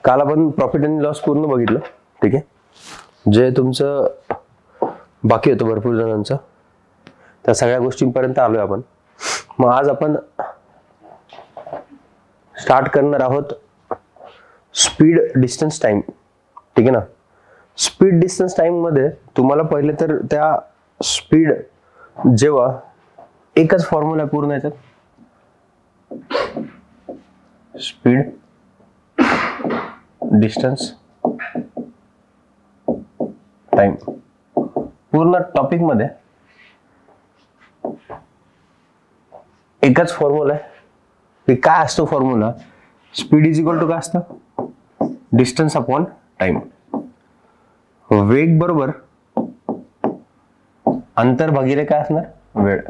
काल आपण प्रॉफिट आणि लॉस पूर्ण बघितलं, ठीक आहे. जे तुमचं बाकी होतं भरपूर जणांचं, त्या सगळ्या गोष्टींपर्यंत आलोय आपण. मग आज आपण स्टार्ट करणार आहोत स्पीड डिस्टन्स टाइम, ठीक आहे ना. स्पीड डिस्टन्स टाइम मध्ये तुम्हाला पहिले तर त्या स्पीड, जेव्हा एकच फॉर्म्युला पूर्ण याच्यात, स्पीड डिस्टन्स टाइम पूर्ण टॉपिक मध्ये एकच फॉर्म्युला आहे. काय असतो formula? Speed is equal to काय असतं? Distance upon time. वेग बरोबर अंतर भागिले काय असणार? वेळ.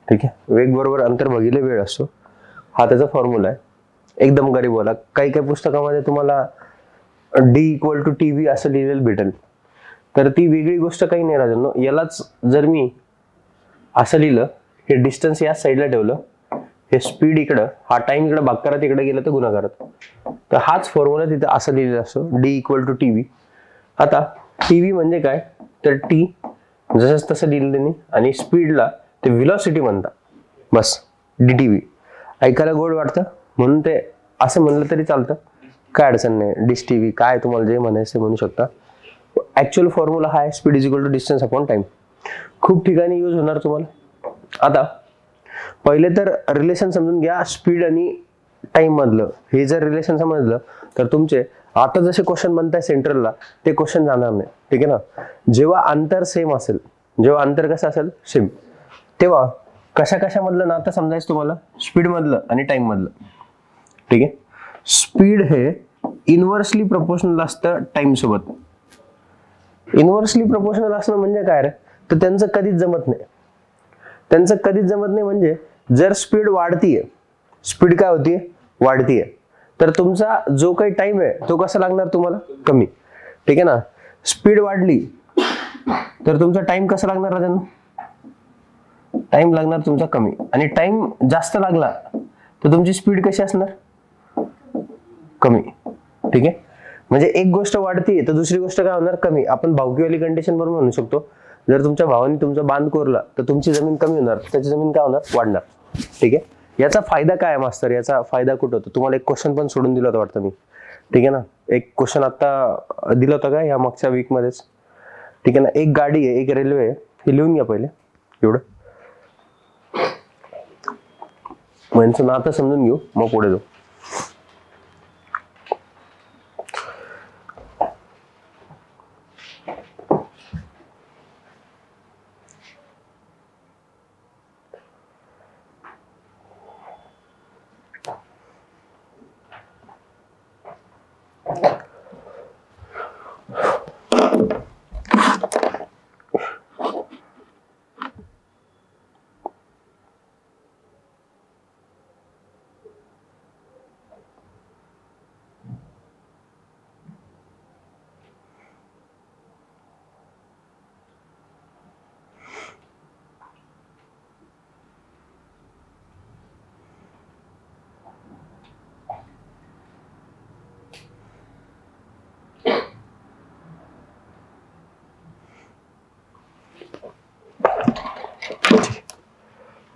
ठीक आहे, वेग बरोबर अंतर भागिले वेळ असतो, हा त्याचा फॉर्म्युला आहे. एकदम गरीब वाला. काही काही पुस्तकामध्ये तुम्हाला d equal to t v असं लिहिलेलं भेटेल, तर ती वेगळी गोष्ट काही नाही राजन. यालाच जर मी असं लिहिलं, हे डिस्टन्स या साईडला ठेवलं, हे स्पीड इकडं, हा टाइम इकडं भागाकारात इकडे गेलं तर गुणाकारात, तर हाच फॉर्म्युला तिथे असं लिहिलेला असतो, d equal to t v. आता टी व्ही म्हणजे काय? तर टी जसं तसं लिहिलं त्यांनी, आणि स्पीडला ते व्हेलॉसिटी म्हणतात, बस डी टी व्ही. ऐकायला गोड वाटतं म्हणून ते असं म्हणलं तरी चालतं, काय अडचण नाही. डिस टी व्ही काय तुम्हाला जे म्हणायचं म्हणू शकता. ऍक्च्युअल फॉर्म्युला हा आहे speed is equal to distance upon time. खूप ठिकाणी यूज होणार तुम्हाला. आता पहिले तर रिलेशन समजून घ्या स्पीड आणि टाइम मधलं. हे जर रिलेशन समजलं तर तुमचे आता जसे क्वेश्चन बनताय सेंट्रलला ते क्वेश्चन जाणार नाही, ठीक आहे ना. जेव्हा अंतर सेम असेल, जेव्हा अंतर कसं असेल सेम, तेव्हा कशा कशामधलं नातं समजायचं तुम्हाला? स्पीड मधलं आणि टाइम मधलं, ठीक आहे. स्पीड हे इनव्हर्सली प्रोपोर्शनल असतं टाइम सोबत. इनव्हर्सली प्रोपोर्शनल असणं म्हणजे काय रे? तर त्यांचं कधीच जमत नाही. त्यांचं कधीच जमत नाही म्हणजे जर स्पीड वाढतीये, स्पीड काय होतीये? वाढतीये, तर तुमचा जो काही टाइम आहे तो कसा लागणार तुम्हाला? कमी, ठीक आहे ना. स्पीड वाढली तर तुमचा टाइम कसा लागणार राजांनो? टाइम लागणार तुमचा कमी. आणि टाइम जास्त लागला तर तुमची स्पीड कशी असणार? कमी, ठीक आहे. म्हणजे एक गोष्ट वाढतीये तर दुसरी गोष्ट काय होणार? कमी. आपण भावकीवाली कंडिशन बरोबर म्हणू शकतो. जर तुमच्या भावाने तुमचा बांध कोरला तर तुमची जमीन कमी होणार, त्याची जमीन काय होणार? वाढणार, ठीक आहे. याचा फायदा काय मास्तर? याचा फायदा कुठं होतो? तुम्हाला एक क्वेश्चन पण सोडून दिला होता वाटतं मी, ठीक आहे ना. एक क्वेश्चन आता दिला होता का या मागच्या वीक मध्येच, ठीक आहे ना. एक गाडी आहे, एक रेल्वे आहे, हे लिहून घ्या पहिले एवढं, म्हणजे नातं समजून घेऊ मग पुढे जाऊ.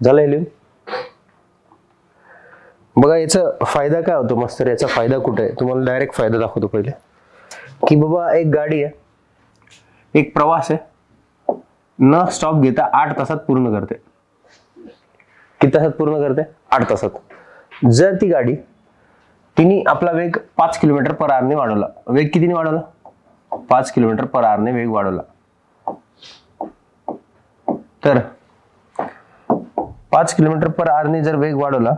झालं लिहून? बघा याचा फायदा काय होतो मास्तर? याचा फायदा कुठे आहे तुम्हाला डायरेक्ट फायदा दाखवतो पहिले. की बाबा एक गाडी आहे, एक प्रवास आहे, न स्टॉप घेता 8 तासात पूर्ण करते. किती तासात पूर्ण करते? 8 तासात. जर ती गाडी तिने आपला वेग 5 किलोमीटर पर आवर ने वाढवला, वेग कितीने वाढवला? 5 किलोमीटर पर आवर ने वेग वाढवला, तर 5 किलोमीटर पर आवर ने जर वेग वाढवला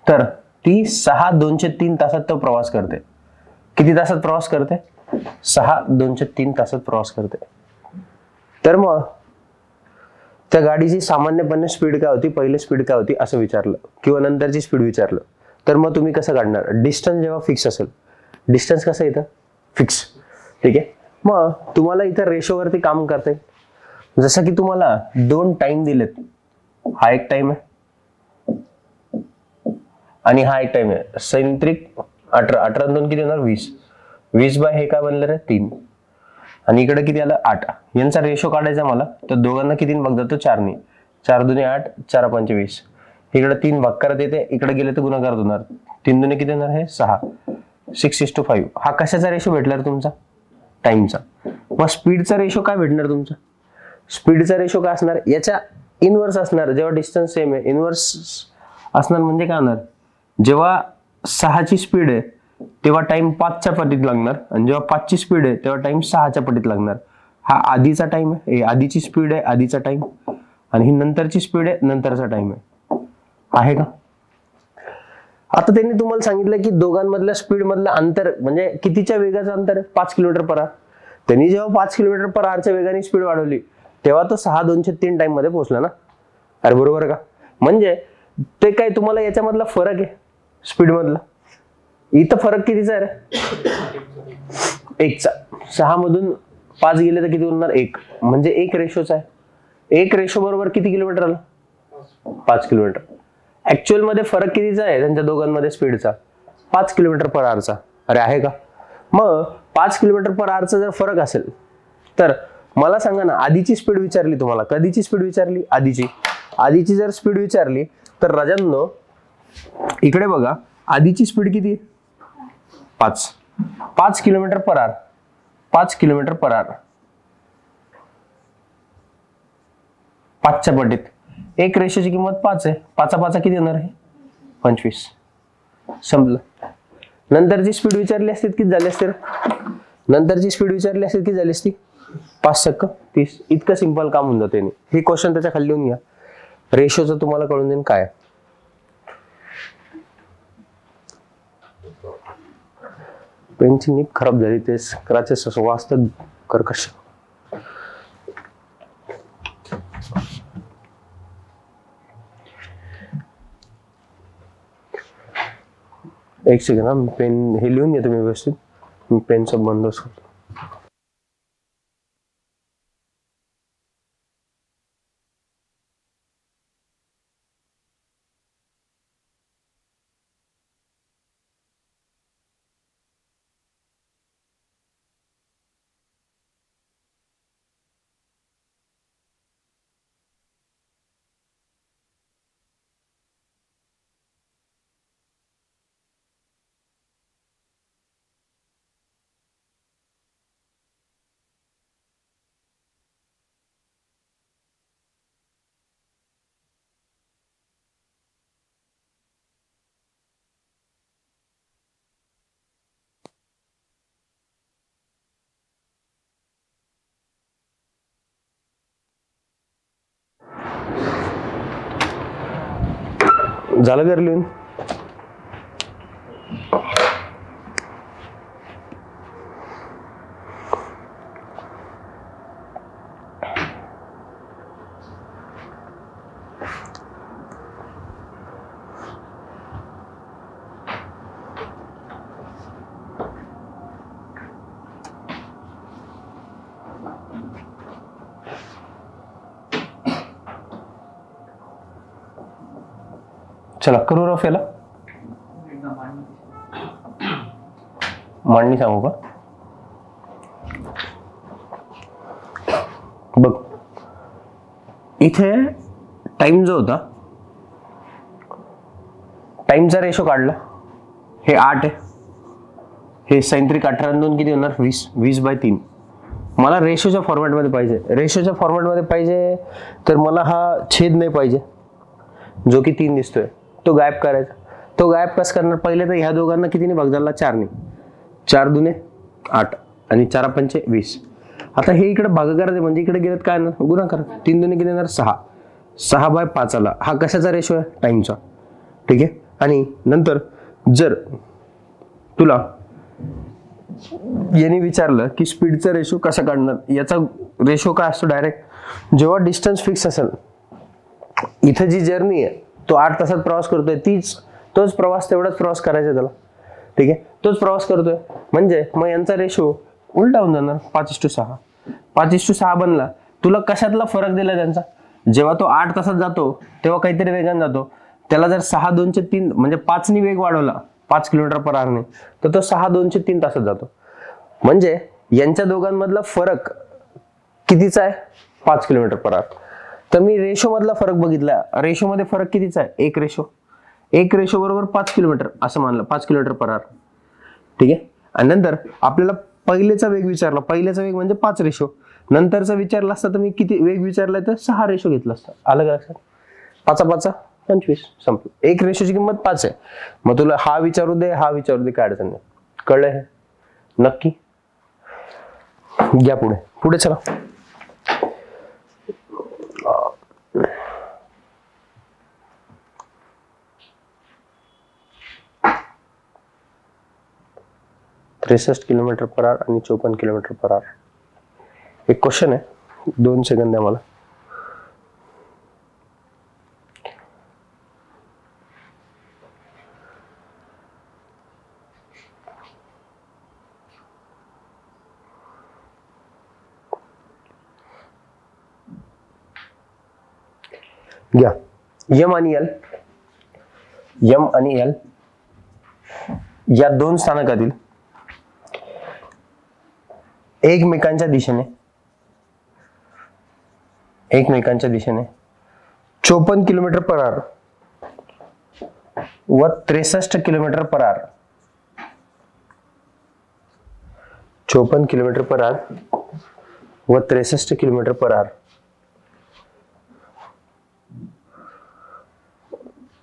तर ती 6:0203 तासात तो प्रवास करते. किती तासात प्रवास करते? 6:0203 तासात प्रवास करते. तर मग त्या गाडीची सामान्यपणे स्पीड काय होती, पहिले स्पीड काय होती असं विचारलं किंवा नंतरची स्पीड विचारलं, तर मग तुम्ही कसं काढणार? डिस्टन्स जेव्हा फिक्स असेल, डिस्टन्स कसं येतं? फिक्स, ठीक आहे. मग तुम्हाला इथं रेशोवरती काम करता येईल. जसं की तुम्हाला 2 टाइम दिलेत, हा एक टाइम आहे आणि हा एक टाइम आहे. सैंत्रिक 18, 18 2 किती होणार 20, 20 बाय हे काय बनलं रे 3 आणि इकडे किती आलं 8. यांचा रेशो काढायचा मला, तर दोघांना किती भाग जातो 4 ने, 4 दुने 8, 4 पंचे 20. इकडे 3 भाग करत येते, इकडे गेले तर गुणाकार होणार, 3 दुने किती होणार हे 6, 6:5. हा कशाचा रेशो भेटला तुमचा, टाइमचा. मग स्पीडचा रेशो काय भेटणार तुमचा, स्पीडचा रेशो काय असणार, याच्या इनवर्स असणार. जेव्हा डिस्टन्स सेम आहे इनवर्स असणार, म्हणजे काय होणार, जेव्हा 6 ची स्पीड आहे तेव्हा टाइम 5 च्या पटीत लागणार आणि जेव्हा 5 ची स्पीड आहे तेव्हा टाइम 6 च्या पटीत लागणार. हा आधीचा टाइम आहे, आधीची स्पीड आहे, आधीचा टाइम, आणि ही नंतरची स्पीड आहे, नंतरचा टाइम आहे का. आता त्यांनी तुम्हाला सांगितलं की दोघांमधल्या स्पीड मधलं अंतर म्हणजे कितीच्या वेगाचं अंतर आहे, 5 किलोमीटर/h. त्यांनी जेव्हा 5 किलोमीटर/hच्या वेगाने स्पीड वाढवली तेव्हा तो 6:203 टाइम मध्ये पोहोचला ना. अरे बरोबर का. म्हणजे ते काय तुम्हाला याच्यामधला फरक आहे स्पीड मधला, इथं फरक कितीचा आहे रे, 1चा. 6 मधून 5 गेले तर किती होणार 1, म्हणजे 1 रेशोचा आहे. 1 रेशो बरोबर किती किलोमीटर आला, 5 किलोमीटर. ऍक्च्युअल मध्ये फरक कितीचा आहे त्यांच्या दोघांमध्ये स्पीडचा, 5 किलोमीटर/hचा. अरे आहे का. मग 5 किलोमीटर/hचा जर फरक असेल तर मला सांगा ना, आधीची स्पीड विचारली तुम्हाला, कधीची स्पीड विचारली, आधीची जर स्पीड विचारली तर राजांनो इकडे बघा, आधीची स्पीड किती, 5 किलोमीटर/h, 5 किलोमीटर/h, 5च्या पटीत. 1 रेशोची किंमत 5 आहे, 5 किती होणार आहे 25. संपलं. नंतरची स्पीड विचारली असती किती झाली असते, नंतरची स्पीड विचारली असती किती झाली असती 5 × 30. इतकं सिंपल काम होऊन जाते. हे क्वेश्चन त्याच्या खाली लिहून घ्या, रेशोचं तुम्हाला कळून देईन काय. पेनची नीट खराब झाली, ते स्क्रॅचेस असं वाचतात कर्कश. एक सेकंड हा, पेन हे लिहून घ्या तुम्ही व्यवस्थित, मी पेनचा बंदोबस्त करतो. झालं घर लिहून. चला करू रफ याला मांडणी सांगू का. बघ इथे टाइम जो होता, टाइमचा रेशो काढला, हे 8 आहे, हे सैंत्रिक 18 आणि 2 किती होणार 20, 20/3. मला रेशोच्या फॉर्मॅटमध्ये पाहिजे. रेशोच्या फॉर्मॅटमध्ये पाहिजे तर मला हा छेद नाही पाहिजे जो की 3 दिसतोय, तो गायब करायचा. तो गायब कसं करणार, पहिले तर ह्या दोघांना कितीने भाग झाला 4 ने, 4 दुने 8 आणि 4 पंचे 20. आता हे इकडे भागाकार आहे म्हणजे इकडे गेलं काय येणार गुणाकार, 3 दुने किती येणार 6, 6/5 आला. हा कशाचा रेशो आहे, टाइमचा. ठीक आहे. आणि नंतर जर तुला यांनी विचारलं की स्पीडचा रेशो कसा काढणार, याचा रेशो काय असतो डायरेक्ट, जेव्हा डिस्टन्स फिक्स असेल, इथं जी जर्नी आहे तो 8 तासात प्रवास करतोय, तोच प्रवास तेवढाच प्रवास करायचा त्याला. ठीक आहे, तोच प्रवास करतोय म्हणजे मग यांचा रेशो उलटा होऊन जाणार, 5:6. 5:6 बनला. तुला कशातला फरक दिला त्यांचा? जेव्हा तो 8 तासात जातो तेव्हा काहीतरी वेगाने जातो. त्याला जर 6:2:3 म्हणजे 5 वेग वाढवला, 5 km/h ने, तर तो 6:2:3 तासात जातो. म्हणजे यांच्या दोघांमधला फरक कितीचा आहे? 5 km/h. तर मी रेशो मधला फरक बघितला. रेशो मध्ये फरक कितीचा आहे? 1 रेशो बरोबर 5 किलोमीटर असं मानलं, 5 km/h. ठीक आहे. आणि नंतर आपल्याला पहिलेचा वेग विचारला. पहिल्याचा वेग म्हणजे 5 रेशो. नंतरचा विचारला असता तर मी किती वेग विचारलाय तर 6 रेशो घेतला असता. आलं का लक्षात? 5 25 संपलं. 1 रेशोची किंमत 5 आहे. मग तुला हा विचारू दे, हा विचारू दे, काय अडचण नाही. कळलंय हे नक्की? घ्या पुढे. पुढे चला. त्रेसष्ट km/h आणि 54 km/h. एक क्वेश्चन आहे, 2 सेकंद द्या मला. घ्या. यम आणि एल या दोन स्थानकातील एकमेकांच्या दिशेने 54 km/h व 63 km/h 54 km/h व 63 km/h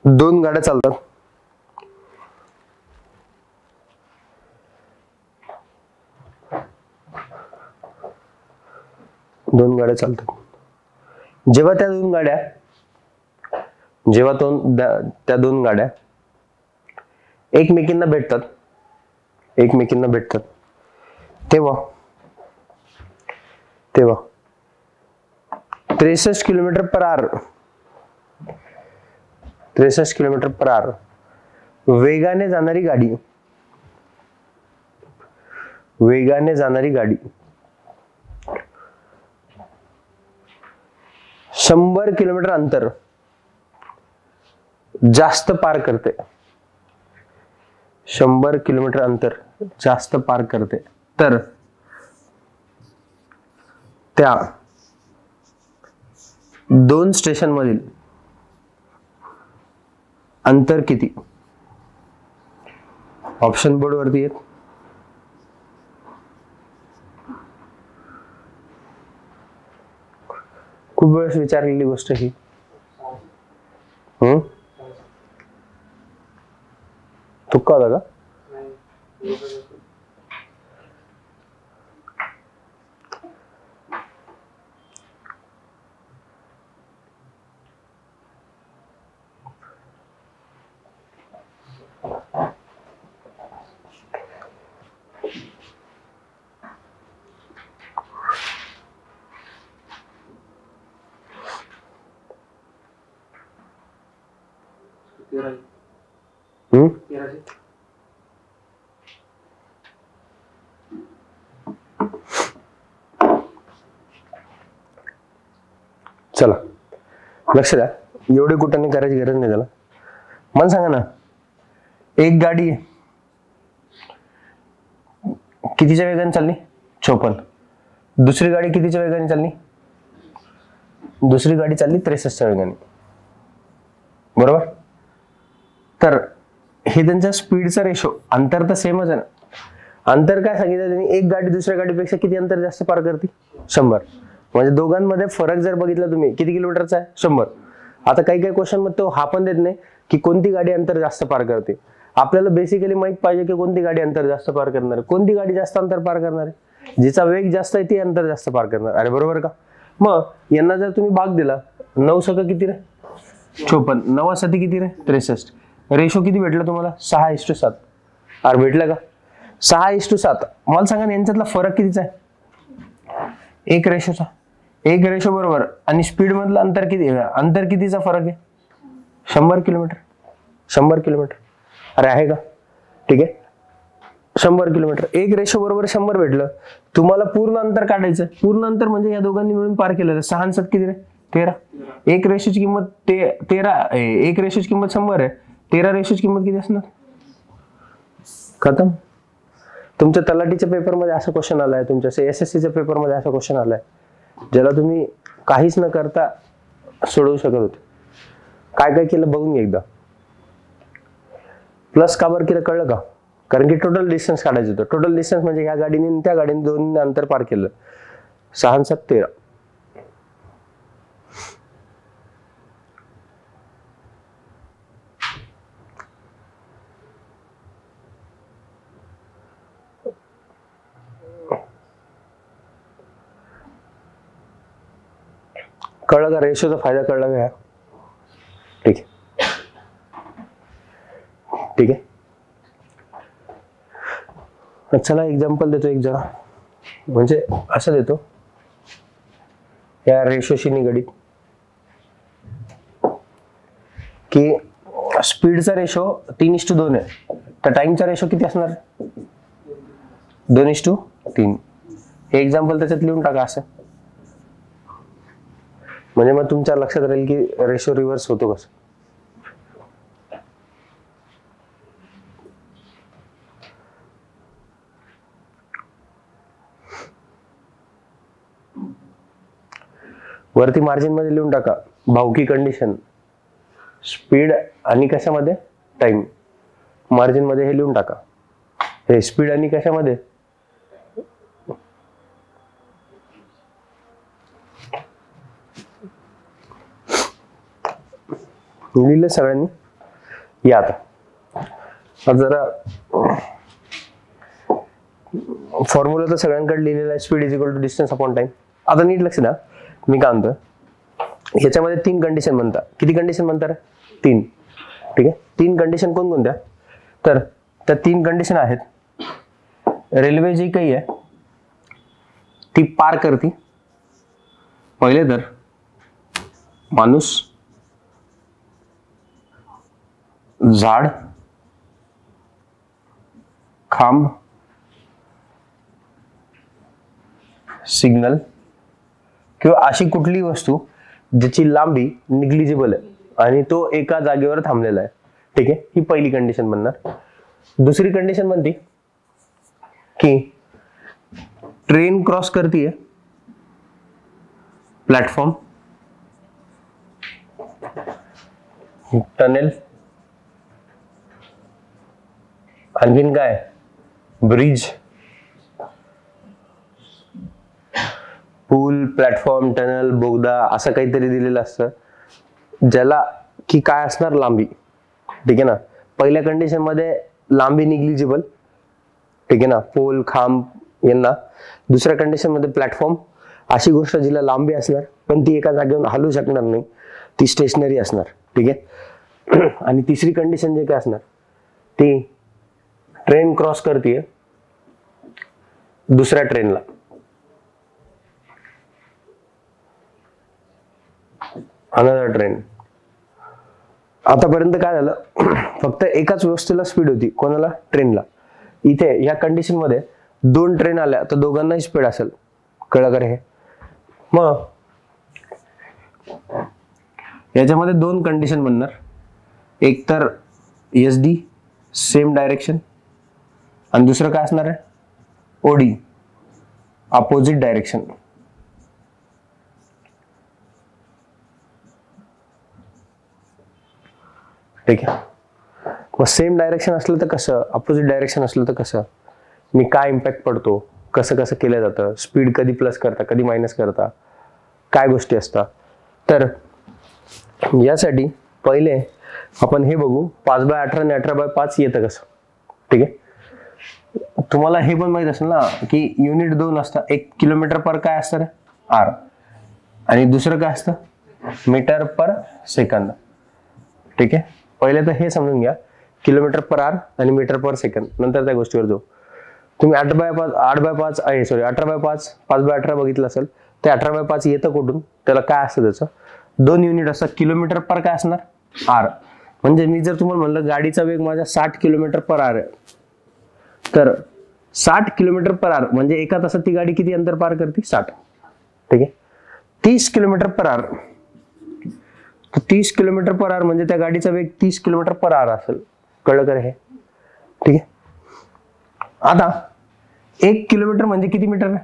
दोन गाड्या चालतात. जेव्हा त्या दोन गाड्या एकमेकींना भेटतात तेव्हा 63 km/h वेगाने जाणारी गाडी 100 किलोमीटर अंतर जास्त पार करते. 100 किलोमीटर अंतर जास्त पार करते. तर त्या दोन स्टेशन मधील अंतर किती? ऑप्शन बोर्ड वरती आहेत. खूप वेळेस विचारलेली गोष्ट ही. तुक्का होता का? चला लक्ष द्या. एवढे कुठाने करायची गरज नाही त्याला. मला सांगा ना, एक गाडी कितीच्या वेगाने चालली? 54. दुसरी गाडी कितीच्या वेगाने चालली? दुसरी गाडी चालली 63च्या वेगाने. बरोबर. तर हे त्यांच्या स्पीडचा रेशो, अंतर तर सेमच आहे ना. अंतर काय सांगितलं त्यांनी? एक गाडी दुसऱ्या गाडीपेक्षा किती अंतर जास्त पार करते? 100. म्हणजे दोघांमध्ये फरक जर बघितला तुम्ही, किती किलोमीटरचा आहे? 100. आता काही क्वेश्चन मध्ये तो हा पण देत नाही की कोणती गाडी अंतर जास्त पार करते. आपल्याला बेसिकली माहित पाहिजे की कोणती गाडी अंतर जास्त पार करणार आहे. कोणती गाडी जास्त अंतर पार करणार आहे? जिचा वेग जास्त आहे ती अंतर जास्त पार करणार. अरे बरोबर का? मग यांना जर तुम्ही भाग दिला, 9 सक किती रे? 54. 9 सती किती रे? 63. रेशो किती भेटला तुम्हाला? 6:7. अरे भेटलं का? 6:7. मला सांगा ना, यांच्यातला फरक कितीचा आहे? 1 रेशोचा. 1 रेशो बरोबर आणि स्पीड मधलं अंतर किती? अंतर कितीचा फरक आहे? 100 किलोमीटर. 100 किलोमीटर. अरे आहे का? ठीक आहे. 100 किलोमीटर, 1 बरोबर 100 भेटलं. तुम्हाला पूर्ण अंतर काढायचं. पूर्ण अंतर म्हणजे या दोघांनी मिळून पार केलं. 6 आणि 7 किती रे? 13. 1 रेशोची किंमत 13, 1 रेशोची किंमत 100 आहे. 13 रेशोची किंमत किती असणार? खतम. तुमच्या तलाठीच्या पेपरमध्ये असा क्वेश्चन आलाय, तुमच्या SSCच्या पेपरमध्ये असा क्वेश्चन आलाय, ज्याला तुम्ही काहीच न करता सोडवू शकत होते. काय काय केलं बघून घ्या एकदा. प्लस का बरं केलं कळलं का? कारण की टोटल डिस्टन्स काढायचं होतं. टोटल डिस्टन्स म्हणजे ह्या गाडीने आणि त्या गाडीने दोन्ही अंतर पार केलं. 6 आणि 7 13. कळलं का? रेशोचा फायदा कळला का? ठीक आहे, ठीक आहे. चला एक्झाम्पल देतो एक जरा, म्हणजे असं देतो या रेशोशी निगडीत की स्पीडचा रेशो 3:2 आहे, तर टाइमचा रेशो किती असणार? 2:3. हे एक्झाम्पल त्याच्यात लिहून टाका असं, म्हणजे मग तुमच्या लक्षात राहील की रेशो रिव्हर्स होतो कसं. वरती मार्जिन मध्ये लिहून टाका भावकी कंडिशन, स्पीड आणि कशामध्ये? टाइम. मार्जिन मध्ये हे लिहून टाका, हे स्पीड आणि कशामध्ये? लिहिलं सगळ्यांनी? या आता जरा फॉर्म्युला तर सगळ्यांकडे लिहिलेला आहे, speed is equal to distance upon time. आता नीट लक्ष द्या, मी काय म्हणतो, याच्यामध्ये 3 कंडिशन म्हणतात. किती कंडिशन म्हणतात? 3. ठीक आहे. 3 कंडिशन कोणकोणत्या? तर त्या 3 कंडिशन आहेत, रेल्वे जी काही आहे ती पार करते. पहिले तर माणूस, झाड, खांब, सिग्नल किंवा अशी कुठली वस्तू ज्याची लांबी निग्लिजिबल आहे आणि तो एका जागेवर थांबलेला आहे. ठीक आहे, ही पहिली कंडिशन म्हणणार. दुसरी कंडिशन म्हणते की ट्रेन क्रॉस करतीये प्लॅटफॉर्म, टनेल, आणखीन काय? ब्रिज, पूल, प्लॅटफॉर्म, टनल, बोगदा असं काहीतरी दिलेलं असतं, ज्याला की काय असणार? लांबी. ठीक आहे ना. पहिल्या कंडिशन मध्ये लांबी निग्लिजिबल, ठीक आहे ना, पोल, खांब यांना. दुसऱ्या कंडिशन मध्ये प्लॅटफॉर्म, अशी गोष्ट जिला लांबी असणार पण ती एका जागेवरून हलू शकणार नाही, ती स्टेशनरी असणार. ठीक आहे. आणि तिसरी कंडिशन जे काय असणार ती ट्रेन क्रॉस करतीये दुसऱ्या ट्रेनला, अनदर ट्रेन. आतापर्यंत काय झालं, फक्त एकाच व्यवस्थेला स्पीड होती, कोणाला? ट्रेनला. इथे या कंडिशन मध्ये 2 ट्रेन आल्या तर दोघांनाही स्पीड असेल. कळलं का हे? मग याच्यामध्ये 2 कंडिशन म्हणणार, एक तर SD सेम डायरेक्शन आणि दुसरं काय असणार आहे? OD opposite direction. ठीक आहे. मग सेम डायरेक्शन असलं तर कसं, अपोजिट डायरेक्शन असलं तर कसं, मी काय इम्पॅक्ट पडतो, कसं कसं केलं जातं, स्पीड कधी प्लस करता कधी मायनस करता, काय गोष्टी असतात. तर यासाठी पहिले आपण हे बघू 5/18 आणि 18/5 येतं कसं. ठीक आहे. तुम्हाला हे पण माहित असेल ना की युनिट 2 असतात, 1 किलोमीटर पर काय असतं? R, आणि दुसरं काय असतं? Metre per second. ठीक आहे. पहिले तर हे समजून घ्या, किलोमीटर पर आर आणि मीटर पर सेकंद, नंतर त्या गोष्टीवर जाऊ. तुम्ही 8/5 आहे, सॉरी 18/5 5/18 बघितलं असेल, ते 18/5 येतं कुठून? त्याला काय असतं? त्याचं 2 युनिट असतात. किलोमीटर पर काय असणार? R. म्हणजे मी जर तुम्हाला म्हणलं गाडीचा वेग माझा 60 किलोमीटर पर आर आहे, तर 60 किलोमीटर पर आवर म्हणजे एका तासात ती गाडी किती अंतर पार करते? 60. ठीक आहे. 30 किलोमीटर पर आवर, 30 किलोमीटर पर आवर म्हणजे त्या गाडीचा वेग 30 किलोमीटर पर आवर असेल. कळलं का हे? ठीक आहे. आता 1 किलोमीटर म्हणजे किती मीटर आहे?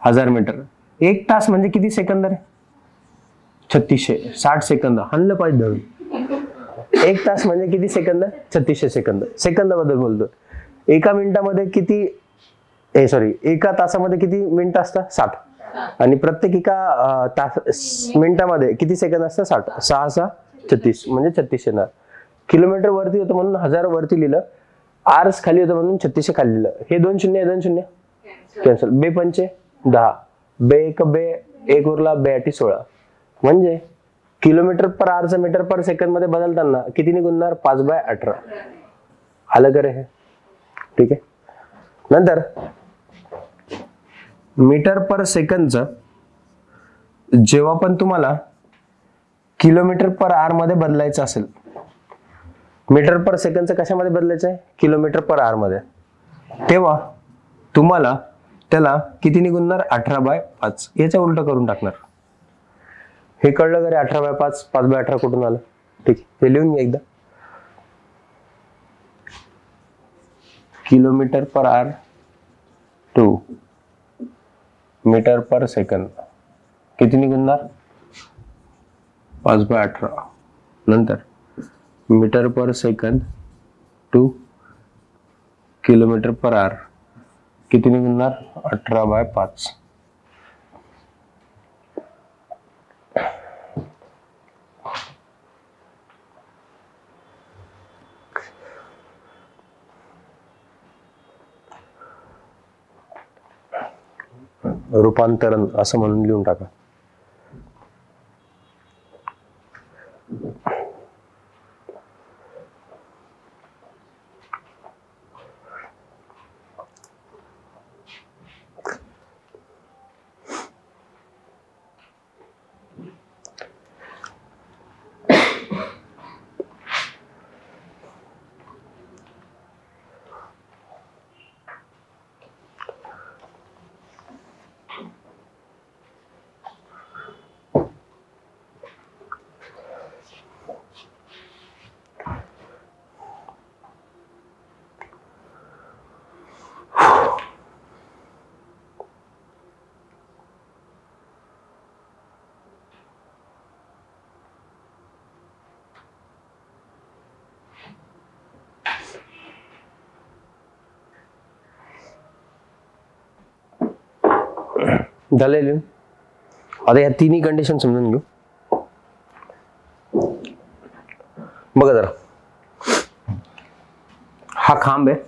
1000 मीटर. 1 तास म्हणजे किती सेकंद आहे? 3600. 60 सेकंद हाणलं पाहिजे धरून. 1 तास म्हणजे किती सेकंद? 3600 सेकंद. सेकंदाबद्दल बोलतो. एका मिनिटामध्ये किती, एका तासामध्ये किती मिनिटं असतात? 60. आणि प्रत्येक एका मिनिटामध्ये किती सेकंद असतात? 60. 6 6 36 म्हणजे 3600 येणार. किलोमीटर वरती होतं म्हणून 1000 वरती लिहिलं, आर्स खाली होतं म्हणून 3600 खाली लिहिलं. हे 2 शून्य 2 शून्य कॅन्सल. 2 पंचे 10, 2 1 2, 1 उरला 2 8 16. म्हणजे किलोमीटर पर आवरचा मीटर पर सेकंद मध्ये बदलताना किती निघणार? 5/18. आलं का रे हे? ठीक आहे. नंतर मीटर पर सेकंदचं जेव्हा पण तुम्हाला किलोमीटर पर आवर मध्ये बदलायचं असेल, मीटर पर सेकंदचं कशामध्ये बदलायचं आहे? किलोमीटर पर आवर मध्ये, तेव्हा तुम्हाला त्याला किती निघणार? 18/5. याचा उलट करून टाकणार. हे कळलं का रे? 18/5, 5/18 कुठून आलं? ठीक आहे. हे लिहून घ्या एकदा. Kilometre per hour to metre per second किती निघणार? 5/18. नंतर metre per second to kilometre per hour किती निघणार? 18/5. रूपांतरण असं म्हणून लिहून टाका. झाले लिहून. आता या तिन्ही कंडिशन समजून घेऊ. बघा जरा, हा खांब आहे,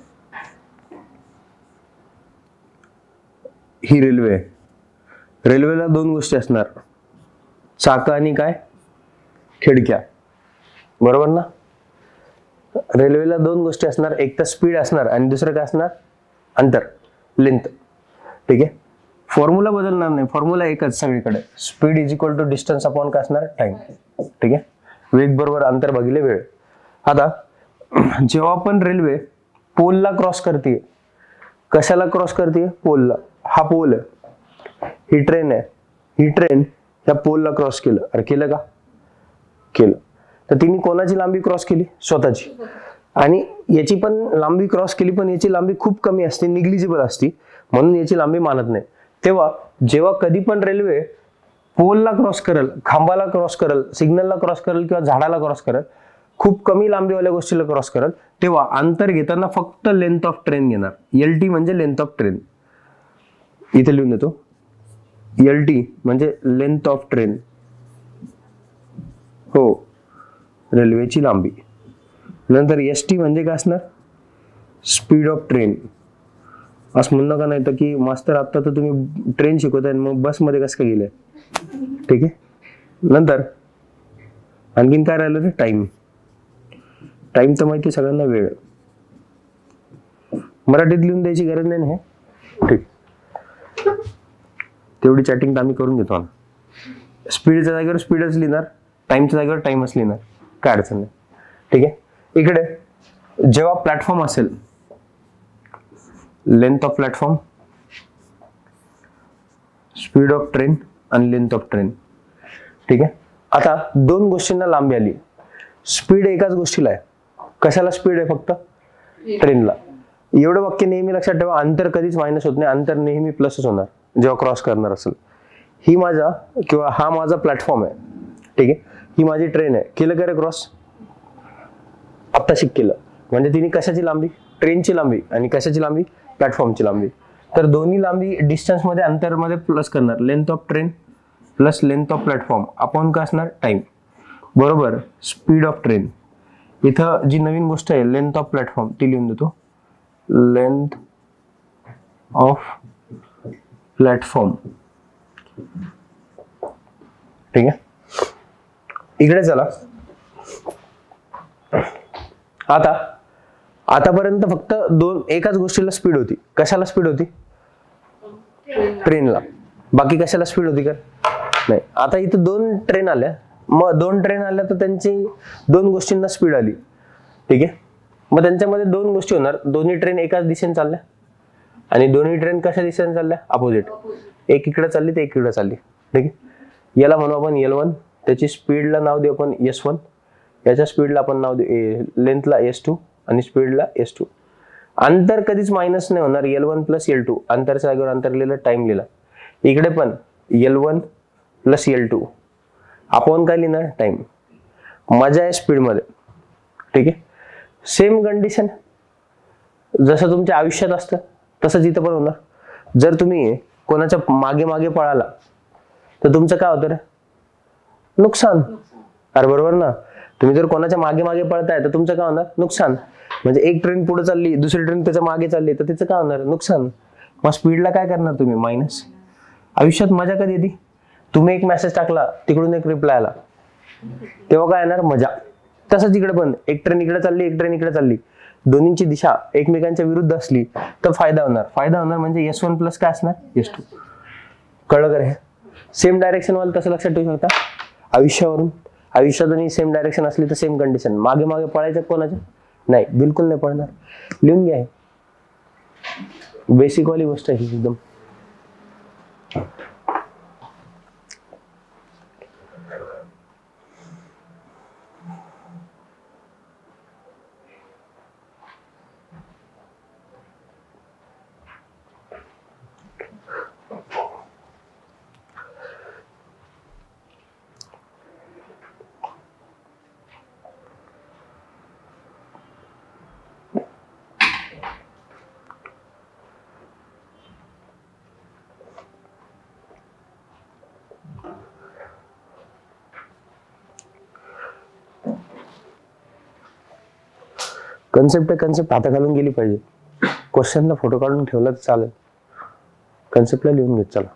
ही रेल्वे आहे. रेल्वेला 2 गोष्टी असणार, चाक आणि काय? खिडक्या. बरोबर ना? रेल्वेला 2 गोष्टी असणार, एक तर स्पीड असणार आणि दुसरं काय असणार? अंतर, लेंथ. ठीक आहे. फॉर्म्युला बदलणार नाही, फॉर्म्युला एकच सगळीकडे. Speed is equal to distance upon काय असणार? टाइम. ठीक आहे. वेग बरोबर अंतर भागिले वेळ. आता जेव्हा पण रेल्वे पोलला क्रॉस करते, कशाला क्रॉस करते? पोलला. हा पोल आहे, ही ट्रेन आहे, ही ट्रेन या पोलला क्रॉस केलं. अरे केलं का? केलं. तर तिने कोणाची लांबी क्रॉस केली? स्वतःची. आणि याची पण लांबी क्रॉस केली, पण याची लांबी खूप कमी असते, निग्लिजिबल असते, म्हणून याची लांबी मानत नाही. तेव्हा जेव्हा कधी पण रेल्वे पोलला क्रॉस करेल, खांबाला क्रॉस करेल, सिग्नलला क्रॉस करेल किंवा झाडाला क्रॉस करेल, खूप कमी लांबीवाल्या गोष्टीला क्रॉस करेल, तेव्हा अंतर घेताना फक्त लेंथ ऑफ ट्रेन घेणार. LT म्हणजे लेंथ ऑफ ट्रेन. इथे लिहून देतो. LT म्हणजे लेंथ ऑफ ट्रेन. हो, रेल्वेची लांबी. नंतर ST म्हणजे काय असणार? Speed of train. असं म्हणणं का नाही तर की मास्तर आता तर तुम्ही ट्रेन शिकवताय मग बसमध्ये कसं काय गेलंय? ठीक आहे. नंतर आणखीन काय राहिलं रे? टाइम. टाइम तर माहिती सगळ्यांना, वेळ. मराठीत लिहून द्यायची गरज नाही ना हे? ठीक. तेवढी चॅटिंग तर आम्ही करून घेतो ना. स्पीडच्या जागेवर स्पीडच लिहिणार, टाइमच्या जागेवर टाइमच लिहिणार, काय अडचण नाही. ठीक आहे. इकडे जेव्हा प्लॅटफॉर्म असेल, length of platform, speed of train आणि लेंथ ऑफ ट्रेन. ठीक आहे. आता दोन गोष्टींना लांबी आली. स्पीड एकाच गोष्टीला आहे. कशाला स्पीड आहे? फक्त ट्रेनला. एवढं वाक्य नेहमी लक्षात ठेवा. अंतर कधीच मायनस होत नाही, अंतर नेहमी प्लसच होणार जेव्हा क्रॉस करणार असेल. ही माझा किंवा हा माझा प्लॅटफॉर्म आहे. ठीक आहे. ही माझी ट्रेन आहे. केलं का रे क्रॉस? आत्ता शिक केलं. म्हणजे तिने कशाची लांबी? ट्रेनची लांबी. आणि कशाची लांबी? प्लॅटफॉर्मची लांबी. तर दोन्ही लांबी डिस्टन्स मध्ये, अंतर मध्ये प्लस करणार. Length of train plus length of platform upon काय असणार? टाइम. बरोबर स्पीड ऑफ ट्रेन. इथं जी नवीन गोष्ट आहे लेंथ ऑफ प्लॅटफॉर्म ती लिहून देतो. Length of platform. ठीक आहे. इकडे चला. आता आतापर्यंत फक्त एकाच गोष्टीला स्पीड होती. कशाला स्पीड होती? ट्रेनला. बाकी कशाला स्पीड होती का? नाही. आता इथं दोन ट्रेन आल्या. मग दोन ट्रेन आल्या तर त्यांची दोन गोष्टींना स्पीड आली. ठीक आहे. मग त्यांच्यामध्ये दोन गोष्टी होणार. दोन्ही ट्रेन एकाच दिशेने चालल्या आणि दोन्ही ट्रेन कशा दिशेने चालल्या? अपोजिट. एक इकडे चालली तर एक इकडे चालली. ठीक आहे. याला म्हणू आपण L1. त्याची स्पीडला नाव देऊ आपण S1. याच्या स्पीडला आपण नाव देऊ, लेंथला S2 आणि स्पीडला S2. अंतर कधीच मायनस नाही होणार. L1 plus L2. अंतरच्या जागेवर अंतर लिहिलं, टाइम लिहिला. इकडे पण L1 प्लस L2 आपण काय लिहिणार? टाइम. मजा आहे स्पीड मध्ये. ठीक आहे. सेम कंडिशन जसं तुमच्या आयुष्यात असतं तसंच इथं पण होणार. जर तुम्ही कोणाच्या मागे मागे पळाला तर तुमचं काय होतं रे? नुकसान. अरे बरोबर ना. तुम्ही जर कोणाच्या मागे मागे पळताय तर तुमचं काय होणार? नुकसान. म्हणजे एक ट्रेन पुढे चालली, दुसरी ट्रेन त्याच्या मागे चालली तर त्याचं काय होणार? नुकसान. मग स्पीडला काय करणार तुम्ही? मायनस. आयुष्यात मजा कधी येते? तुम्ही एक मेसेज टाकला, तिकडून एक रिप्लाय आला, तेव्हा काय येणार? मजा. तसंच इकडे पण एक ट्रेन इकडे चालली, एक ट्रेन इकडे चालली, दोन्हींची दिशा एकमेकांच्या विरुद्ध असली तर फायदा होणार. फायदा होणार म्हणजे S1 प्लस काय असणार? S2. कळलं का रे? सेम डायरेक्शन वाला तसं लक्षात ठेवू शकता. आयुष्यावरून आयुष्यात आणि सेम डायरेक्शन असली तर सेम कंडिशन. मागे मागे पळायचं कोणाच्या? नाही, बिलकुल नाही पळणार. लिहून घ्या. बेसिक वाली गोष्ट आहे ही एकदम. कन्सेप्ट हाता घालून गेली पाहिजे. क्वेश्चनला फोटो काढून ठेवला तर चालेल. कन्सेप्टला लिहून घेत चला.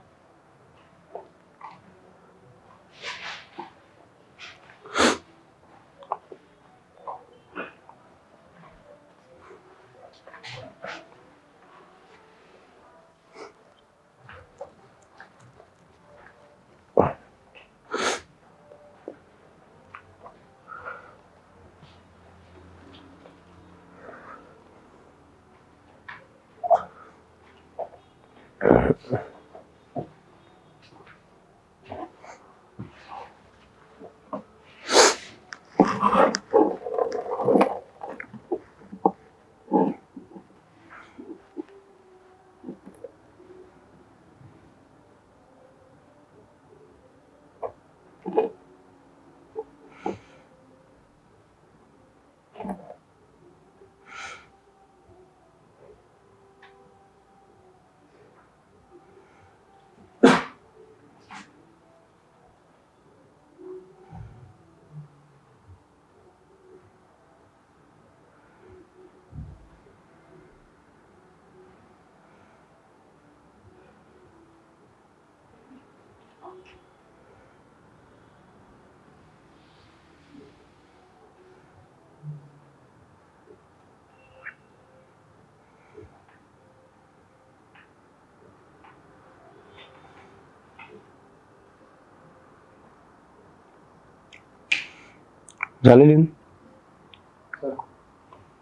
झालं लिहून?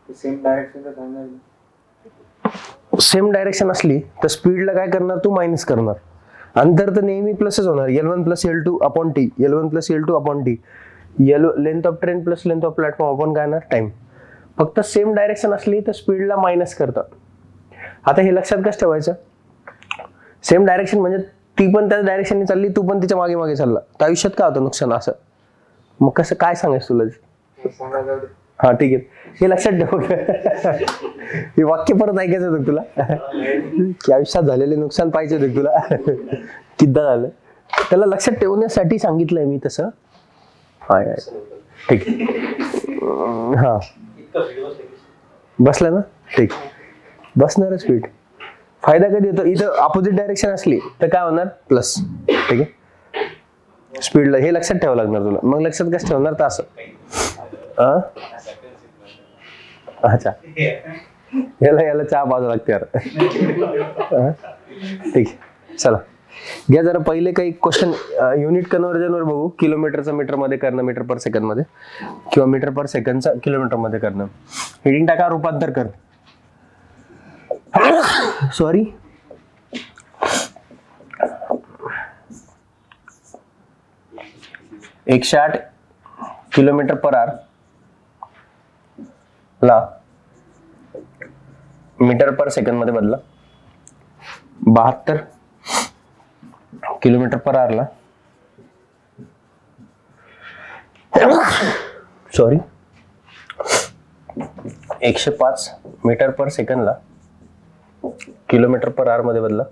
सेम डायरेक्शन सेम डायरेक्शन असली तर स्पीडला काय करणार तू मायनस करणार. अंतर तर नेहमी प्लसच होणार. L1 plus L2 upon T, L1 plus L2 upon T, length of train plus length of platform upon काय येणार टाइम. फक्त सेम डायरेक्शन असली तर स्पीडला मायनस करतात. आता हे लक्षात कसं ठेवायचं, सेम डायरेक्शन म्हणजे ती पण त्याच डायरेक्शनने चालली, तू पण तिच्या मागे मागे चालला, तर आयुष्यात काय होतं नुकसान असं. मग कसं काय सांगायचं तुला. हा ठीक आहे, हे लक्षात ठेव. हे वाक्य परत ऐकायचं होतं तुला की आयुष्यात झालेले नुकसान पाहिजे होते तुला. किद्दा झालं त्याला लक्षात ठेवण्यासाठी सांगितलंय मी तसं. हाय ठीक आहे. हा बसला ना, ठीक, बसणारच स्पीड. फायदा कधी होतो, इथं अपोजिट डायरेक्शन असली तर काय होणार प्लस. ठीक आहे, स्पीडला हे लक्षात ठेवावं लागणार तुला. मग लक्षात कसं ठेवणार तर असं. अच्छा, याला चहा पाजावं लागते यार. ठीक आहे, चला घ्या जरा पहिले काही क्वेश्चन युनिट कन्व्हर्जन वर बघू. किलोमीटरचं मीटर मध्ये करणं मीटर पर सेकंड मध्ये, किंवा मीटर पर सेकंडचं किलोमीटर मध्ये करणं. हेडिंग टाका रूपांतर कर. सॉरी, एकशे 8 किलोमीटर पर आवर ला मीटर पर सेकंड मध्ये बदला. 72 किलोमीटर पर आवर ला सॉरी 105 मीटर पर सेकंड ला किलोमीटर पर आवर मध्ये बदला.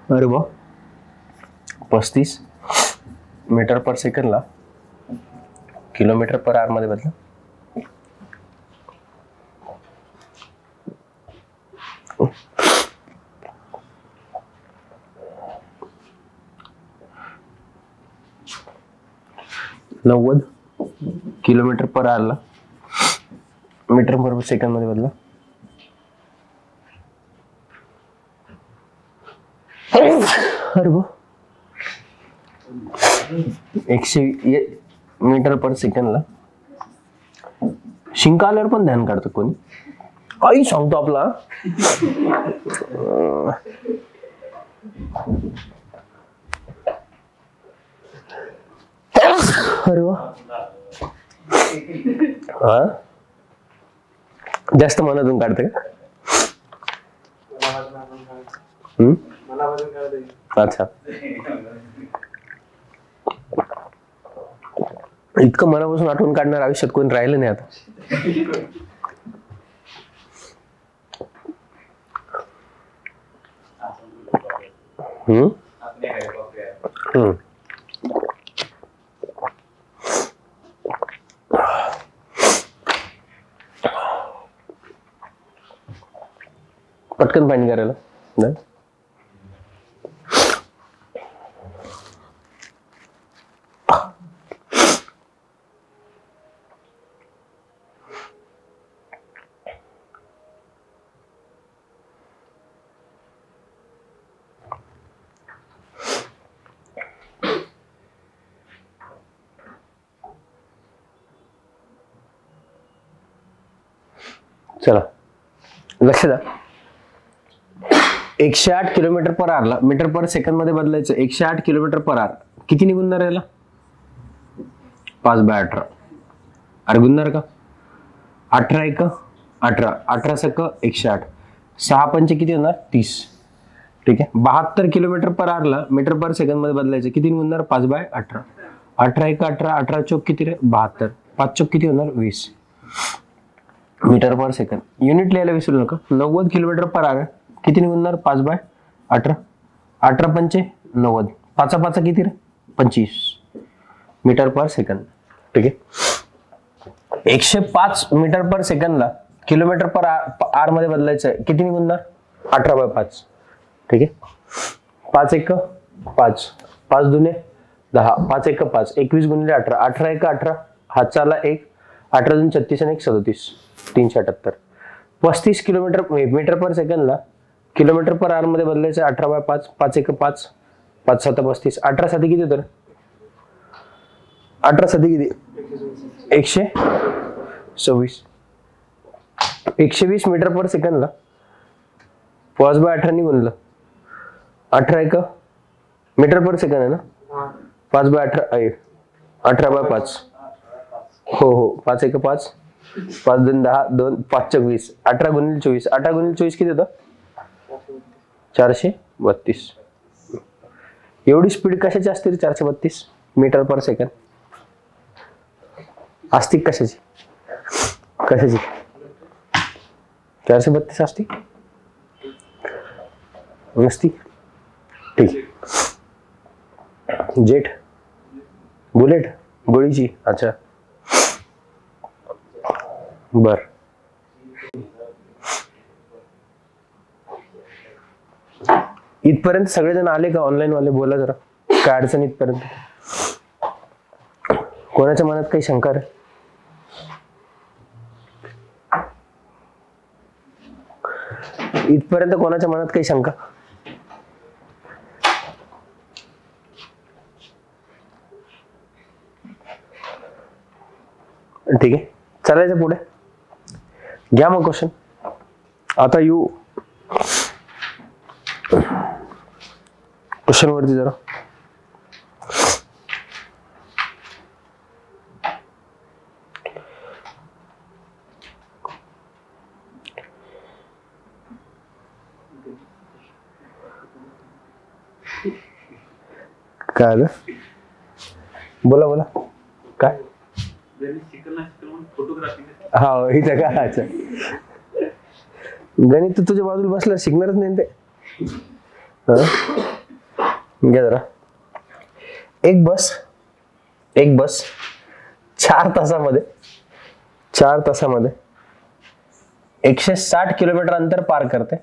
अरे वा, 35 मीटर पर सेकंड ला किलोमीटर पर आवर मध्ये बदला. नव्वद किलोमीटर पर आवर ला मीटर पर सेकंड मध्ये बदला. अरे वा, 100 मीटर पर सेकंड ला. शिंक आल्यावर पण ध्यान काढतो कोणी, काही सांगतो आपला. अरे वा, हा जास्त मनातून काढते का. अच्छा, इतकं मनापासून आठवण काढणार आयुष्यात कोणी राहिलं नाही आता. पटकन पाणी करायला नाही. चला लक्ष द्या. 108 किलोमीटर पर आवर मीटर पर सेकंड मध्ये बदलायचं. 108 किलोमीटर पर आवर किती निघून राहिला, 5/18. अरे गुणणार का, 18 एक 18, 18 सक 108, 6 पंचे किती होणार 30. ठीक आहे, 72 किलोमीटर पर आवर मीटर पर सेकंड मध्ये बदलायचं. किती निघून 5/18. 18 एक 18, 18 चौक किती रे 72, 5 चौक किती होणार 20 मीटर पर सेकंड. युनिट लिहायला विसरू नका. 90 किलोमीटर पर आवर किती निघून 5/18, 18 पंचे 90, 5 5 किती रे 25 मीटर पर सेकंड. ठीक आहे, 105 मीटर पर सेकंडला किलोमीटर पर आवर मध्ये बदलायचं आहे. किती निघून 18/5. ठीक आहे, 5 एक 5, 5 दुने 10, 5 एक 5, 21 गुणिले 18, 18 एक 18, हातचाला 1, 18 2 36 आणि 1 37, 378. 35 किलोमीटर मीटर पर सेकंडला किलोमीटर पर आवर मध्ये बदलायचं. 18/5, 5 एक 5, 5 7 35, 18 साठी किती तर 18 साठी किती 126. 120 मीटर पर सेकंदला 5/18 गुणलं 18 एक मीटर पर सेकंद आहे ना. 5/18 18/5. हो 5 एक 5 5 2 10 2 5 20 18 गुणिले 24 18 गुणिले 24 किती होतं 432. एवढी स्पीड कशाची असते 432 मीटर पर सेकंद असती कशाची 432 असती नसती. ठीक. जेट बुलेट गोळीची. अच्छा बर. इथपर्यंत सगळेजण आले का ऑनलाईन वाले? बोला जरा काय अडचण इथपर्यंत. कोणाच्या मनात काही शंका आहे? इथपर्यंत कोणाच्या मनात काही शंका? ठीक आहे चालायचं पुढे. घ्या मग क्वेश्चन. आता यू क्वेश्चन वरती जरा. काय आलं? बोला बोला काय. हा इथं का. अच्छा गणित तर तुझ्या बाजूला बसलं शिकणारच नाही ते. घ्या जरा. एक बस 4 तासामध्ये 160 किलोमीटर अंतर पार करते.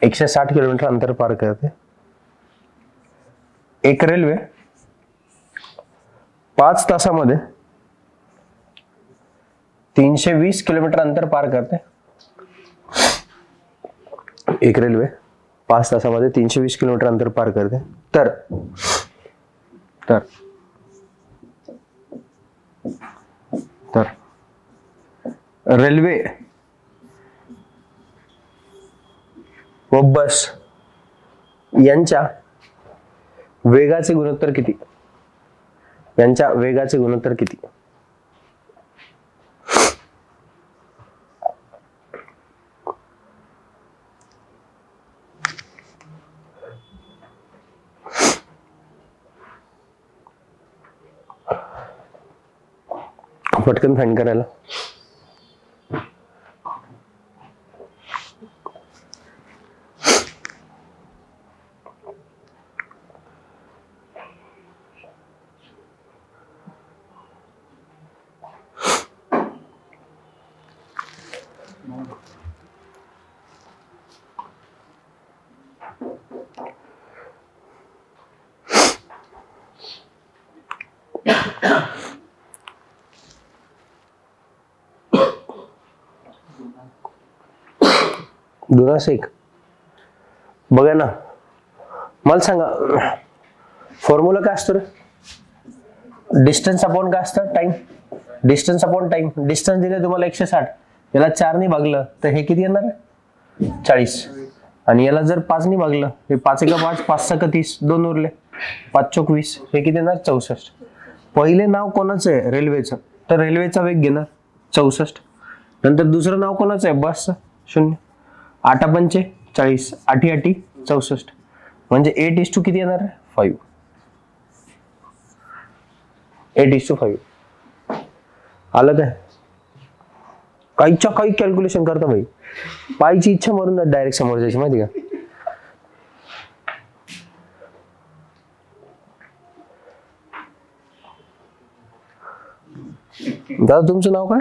160 किलोमीटर अंतर पार करते. एक रेल्वे 5 तासामध्ये 320 किलोमीटर अंतर पार करते. एक रेल्वे 5 तासामध्ये 320 किलोमीटर अंतर पार करते. तर रेल्वे व बस यांच्या वेगाचे गुणोत्तर किती? पटकन फाइंड करायला. दोनास एक बघा ना. मला सांगा फॉर्म्युला काय असतो रे? डिस्टन्स अपॉन काय असतं? Time. Distance upon time. Distance दिले तुम्हाला 160, याला 4 ने भागलं तर हे किती येणार? 40. आणि याला जर 5 ने भागलं, हे 5 एका 5 5 सक 30 2 उरले 5 चौक 20, हे किती येणार? 64. पहिले नाव कोणाचं आहे? रेल्वेचं. तर रेल्वेचा वेग घेणार 64. नंतर दुसरं नाव कोणाचं आहे? बसचं 0. 8 पंचे 40 8 8 64 म्हणजे 8:5 किती येणार? 5. 8:5. आलं काय? काहीच्या काही कॅल्क्युलेशन करता भाई. पायची इच्छा मरून जात डायरेक्ट समोर जायची माहिती का. दादा तुमचं नाव काय?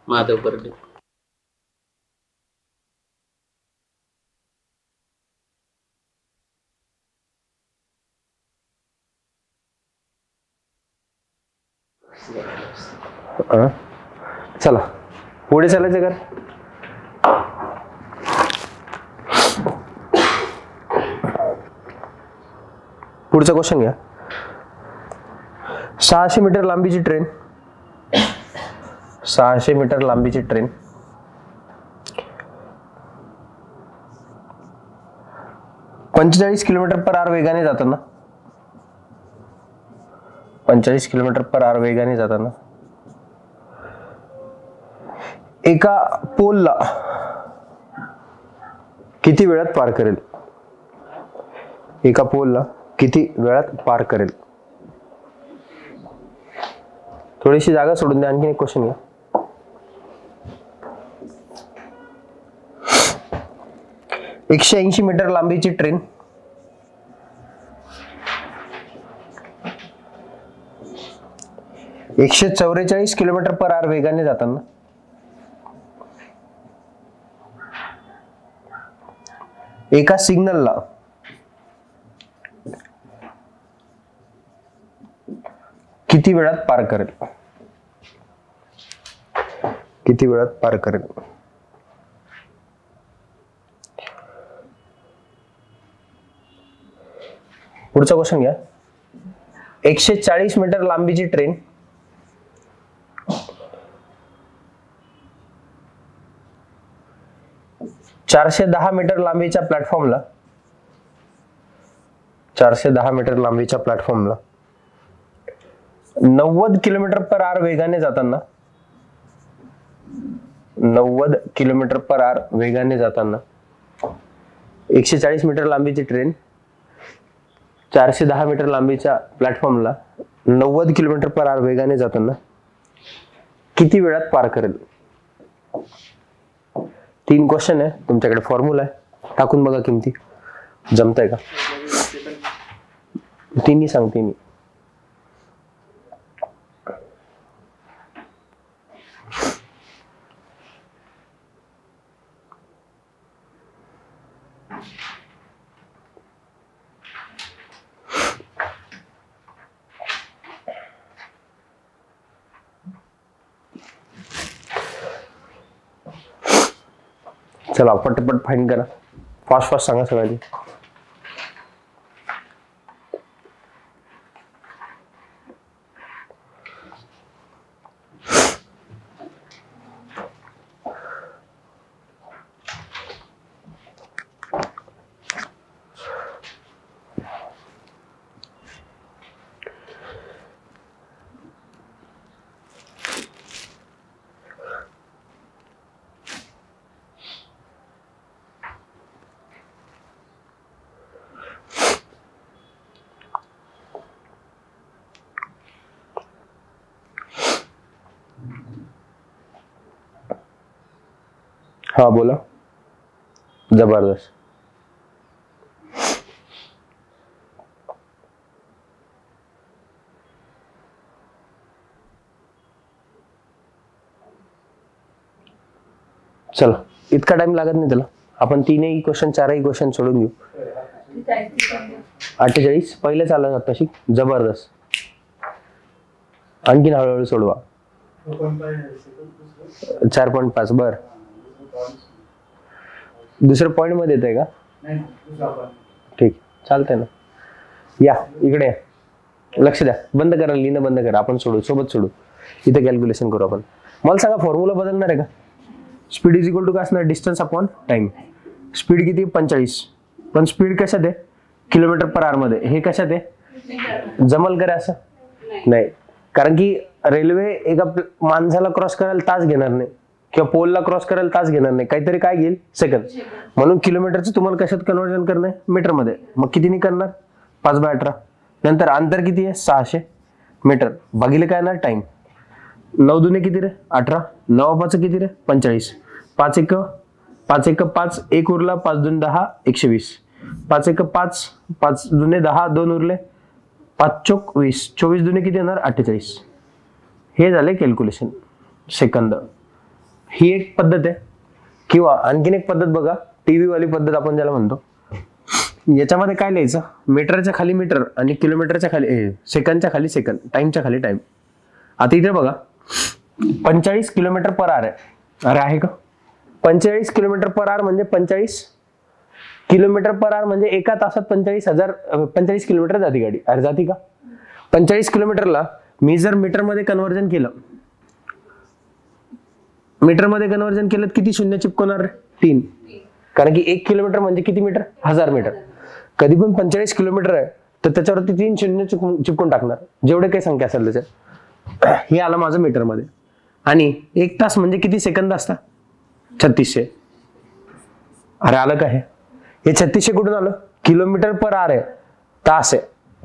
माधव बर्डे. चला पुढे चालायचं का? पुढचा क्वेश्चन घ्या. 600 मीटर लांबीची ट्रेन 600 मीटर लांबीची ट्रेन 45 किलोमीटर पर आवर वेगाने जाताना 45 किलोमीटर पर आवर वेगाने जाताना एका पोलला किती वेळात पार करेल? एका पोलला किती वेळात पार करेल? थोडीशी जागा सोडून द्या, आणखी एक क्वेश्चन घ्या. 180 मीटर लांबीची ट्रेन 144 किलोमीटर पर आवर वेगाने जाताना एका सिग्नलला किती वेळात पार करेल? किती वेळात पार करेल? पुढचा क्वेश्चन घ्या. 140 मीटर लांबीची ट्रेन 410 मीटर लांबीच्या प्लॅटफॉर्मला 410 मीटर लांबीच्या प्लॅटफॉर्मला 90 किलोमीटर पर आवर वेगाने जाताना 90 किलोमीटर पर आवर वेगाने जाताना 140 मीटर लांबीची ट्रेन 410 मीटर लांबीच्या प्लॅटफॉर्मला 90 किलोमीटर पर आवर वेगाने जाताना किती वेळात पार करेल? 3 क्वेश्चन आहे, तुमच्याकडे फॉर्म्युला आहे, टाकून बघा किमती. जमतंय का? तिन्ही सांगते मी. चला पटपट फाईंड करा, फास्ट फास्ट सांगा सगळ्यांनी. हा बोला. जबरदस्त. चला इतका टाइम लागत नाही त्याला, आपण 3ही क्वेश्चन 4ही क्वेश्चन सोडून घेऊ. 48 पहिले चालत जात तशी. जबरदस्त. आणखीन हळूहळू सोडवा. 4.5 बर. दुसरं पॉइंट मध्ये येत आहे का? ठीक चालतंय ना. या इकडे लक्ष द्या. बंद करा, लिहिणं बंद करा. आपण सोडू, सोबत सोडू. इथे कॅल्क्युलेशन करू आपण. मला सांगा फॉर्म्युला बदलणार आहे का? स्पीड इज इक्वल टू काय असणार? Distance upon time. स्पीड किती? 45. पण स्पीड कशात आहे? किलोमीटर पर आवर मध्ये. हे कशात आहे? जमल करा असं नाही, कारण की रेल्वे एका माणसाला क्रॉस करायला तास घेणार नाही, किंवा पोलला क्रॉस करायला तास घेणार नाही. काहीतरी काय घेईल? सेकंद. म्हणून किलोमीटरचं तुम्हाला कशात कन्वर्जन करणं आहे? मीटर मध्ये. मग कितीने करणार? 5/18. नंतर अंतर किती आहे? 600 मीटर. भागिले काय येणार? टाइम. 9 दुने किती रे? 18. 9 5 किती रे? 45. 5 1 5, 1 उरला, 5 2 10, 120. 5 1 5, 5 दुने 10, 2 उरले, 5 चोक 20. 24 दुने किती येणार? 48. हे झाले कॅल्क्युलेशन सेकंद. ही एक पद्धत आहे. किंवा आणखीन एक पद्धत बघा, टीव्ही वाली पद्धत आपण ज्याला म्हणतो. याच्यामध्ये काय लिहायचं? मीटरच्या खाली मीटर आणि किलोमीटरच्या खाली सेकंदच्या खाली सेकंद, टाइमच्या खाली टाइम. आता इथे बघा 45 किलोमीटर पर आवर आहे. अरे आहे का? 45 किलोमीटर पर आवर म्हणजे 45 किलोमीटर पर आवर म्हणजे एका तासात 45 किलोमीटर जाती गाडी. अरे जाती का? 45 किलोमीटरला मी जर मीटर मध्ये कन्वर्जन केलं मीटर मध्ये कन्व्हर्जन केलं किती शून्य चिपकवणार? 3. कारण की 1 किलोमीटर म्हणजे किती मीटर? 1000 मीटर. कधी पण 45 किलोमीटर आहे तर त्याच्यावरती 3 शून्य चिपकून टाकणार, जेवढे काही संख्या असेल त्याच्यात. हे आलं माझं मीटर मध्ये. आणि 1 तास म्हणजे किती सेकंद असतात? 3600. अरे आलं का? हे 3600 कुठून आलं? किलोमीटर पर आर आहे, तास आहे.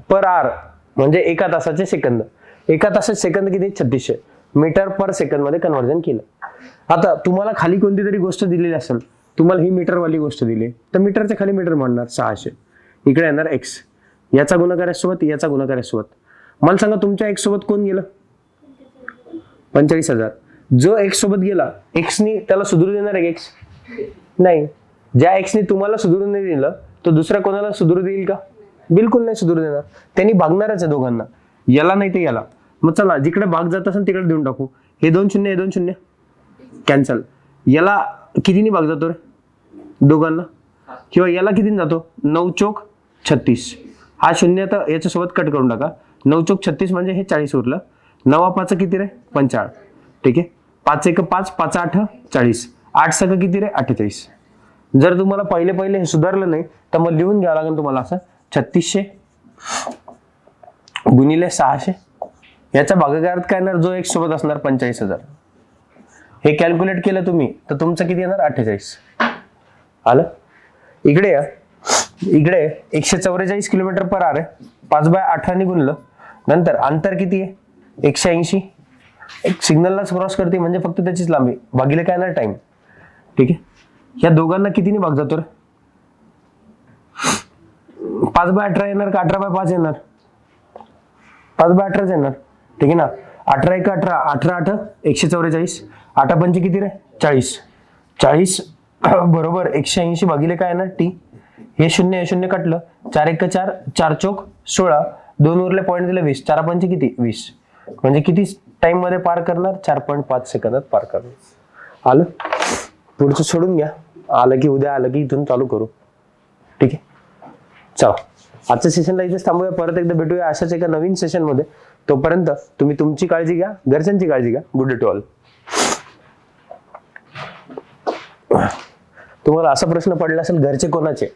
पर आर म्हणजे एका तासाचे सेकंद. एका तासाचे सेकंद किती? 3600. मीटर पर सेकंद मध्ये कन्व्हर्जन केलं. आता तुम्हाला खाली कोणती तरी गोष्ट दिलेली असेल, तुम्हाला ही मीटरवाली गोष्ट दिली तर मीटरच्या खाली मीटर म्हणणार 600. इकडे येणार एक्स, याचा गुणाकार आहे सोबत, याचा गुणाकार आहे सोबत. मला सांगा तुमच्या एक्स सोबत कोण गेलं? 45,000. जो एक्स सोबत गेला, एक्सनी त्याला सुधरू देणार आहे एक्स? नाही. ज्या एक्सनी तुम्हाला सुधरू नाही दिलं तो दुसऱ्या कोणाला सुधरू देईल का? बिलकुल नाही सुधरू देणार. त्यांनी भागणारच आहे दोघांना, याला नाही ते याला. मग चला जिकडे भाग जात असेल तिकडे देऊन टाकू. हे 2 शून्य, हे 2 शून्य कॅन्सल. याला कितीने भाग जातो रे? दोघांना. किंवा याला कितीने जातो? 9 चोक 36. हा शून्य तर याच्यासोबत कट करून टाका. 9 चोक 36 म्हणजे हे 40 उरलं. 9 5 किती रे? 45. ठीक आहे. 5 1 5, 5 8 40. 8 सक किती रे? 48. जर तुम्हाला पहिले हे सुधारलं नाही तर मग लिहून घ्यावं लागेल तुम्हाला असं 3600 गुणिले 600. याच्या भागाकारात काय येणार? जो एक्स सोबत असणार 45,000. हे कॅल्क्युलेट केलं तुम्ही तर तुमचं किती येणार? 48. आलं? इकडे या. इकडे 144 किलोमीटर पर आर आहे. 5/18 ने गुणलं. नंतर अंतर किती आहे? 180. एक सिग्नललाच क्रॉस करते म्हणजे फक्त त्याचीच लांबी भागिले काय येणार? टाइम. ठीक आहे. या दोघांना कितीने भाग जातो रे? 5/18 येणार का 18/5 येणार? 5/18 येणार. ठीक आहे ना. 18 1 18, 18 8 144. 8 5 किती रे? 40. 40 बरोबर 180 भागिले काय येणार? टी. हे शून्य कटलं. 4 1 4, 4 चोक 16. 2 उरले पॉईंट दिले 20. 4 5 किती? 20. म्हणजे किती टाइम मध्ये पार करणार? 4.5 सेकंदात पार करणार. आलं? पुढचं सोडून घ्या. आलं की उद्या आलं की इथून चालू करू. ठीक आहे. चला आजच्या सेशनला इथेच थांबूया. परत एकदा भेटूया अशाच एका नवीन सेशन मध्ये. तोपर्यंत तुम्ही तुमची काळजी घ्या, घरच्यांची काळजी घ्या. Good day to all. तुम्हाला असा प्रश्न पडला असेल घरचे कोणाचे?